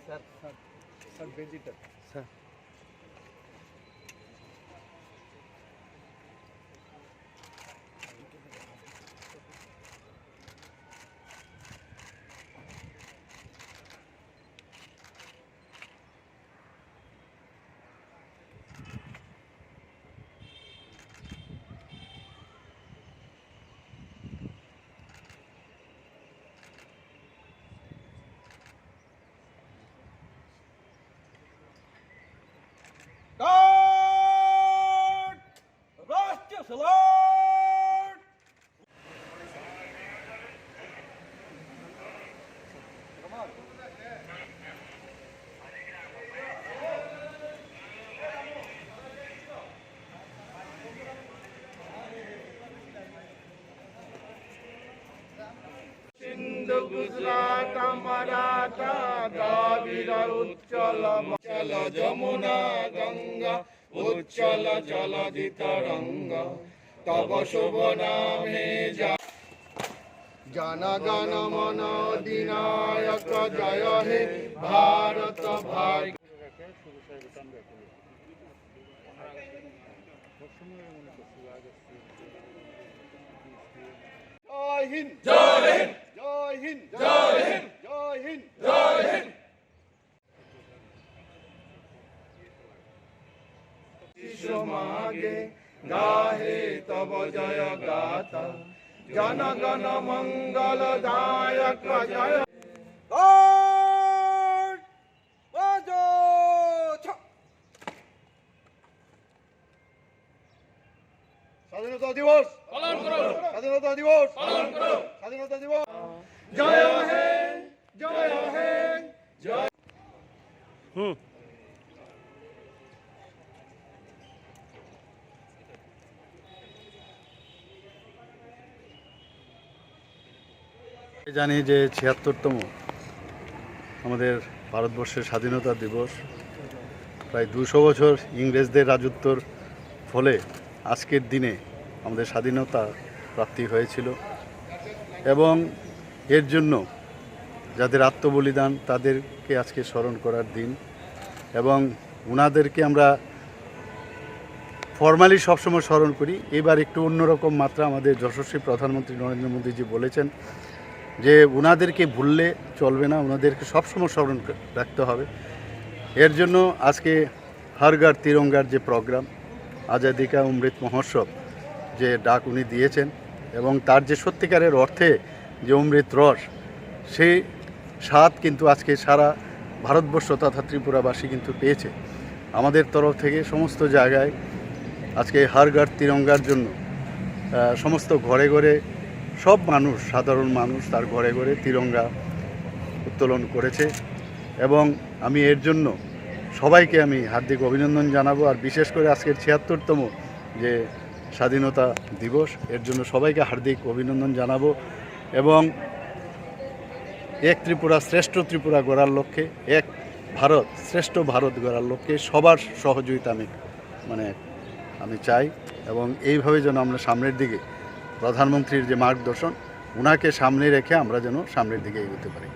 Sir sir sir वेजिटर sir राष्ट्रीय salad Sindhu Gujarat Maratha Dravida उच्चल चल जमुना गंगा उच्चल जलधि तरंगा तब शुभ नामे जन गण मन अधिनायक जय हे भारत भाग्य जय हिंद जय हिंद जय हिंद जय हिंद जय हिंद जय हिंद मागे गाहे तब जय गाता जन गण मंगल दायक जय স্বাধীনতা দিবস পালন করো স্বাধীনতা দিবস পালন করো স্বাধীনতা দিবস জয় হে জয় হে জয় জানি যে ৭৬তম আমাদের ভারতবর্ষের স্বাধীনতা দিবস প্রায় ২০০ বছর ইংরেজদের রাজত্বর ফলে আজকের দিনে আমাদের স্বাধীনতা প্রাপ্তি হয়েছিল এবং এর জন্য যাদের আত্মবলিদান তাদেরকে আজকে স্মরণ করার দিন এবং ওনাদেরকে আমরা ফর্মালি সবসময় স্মরণ করি। এবার একটু অন্যরকম মাত্রা আমাদের যশস্বী প্রধানমন্ত্রী নরেন্দ্র মোদীজি বলেছেন যে ওনাদেরকে ভুললে চলবে না, ওনাদেরকে সবসময় স্মরণ রাখতে হবে। এর জন্য আজকে হর ঘর তিরঙ্গার যে প্রোগ্রাম আজাদি কা অমৃত মহোৎসব যে ডাক উনি দিয়েছেন এবং তার যে সত্যিকারের অর্থে যে অমৃত রস সেই স্বাদ কিন্তু আজকে সারা ভারতবর্ষ তথা ত্রিপুরাবাসী কিন্তু পেয়েছে। আমাদের তরফ থেকে সমস্ত জায়গায় আজকে হর ঘর তিরঙ্গার জন্য সমস্ত ঘরে ঘরে সব মানুষ, সাধারণ মানুষ তার ঘরে ঘরে তিরঙ্গা উত্তোলন করেছে এবং আমি এর জন্য সবাইকে আমি হার্দিক অভিনন্দন জানাবো। আর বিশেষ করে আজকের ৭৬তম যে স্বাধীনতা দিবস এর জন্য সবাইকে হার্দিক অভিনন্দন জানাবো এবং এক ত্রিপুরা শ্রেষ্ঠ ত্রিপুরা গড়ার লক্ষ্যে, এক ভারত শ্রেষ্ঠ ভারত গড়ার লক্ষ্যে সবার সহযোগিতা আমি চাই এবং এইভাবে যেন আমরা সামনের দিকে প্রধানমন্ত্রীর যে মার্গদর্শন ওনাকে সামনে রেখে আমরা যেন সামনের দিকে এগোতে পারি।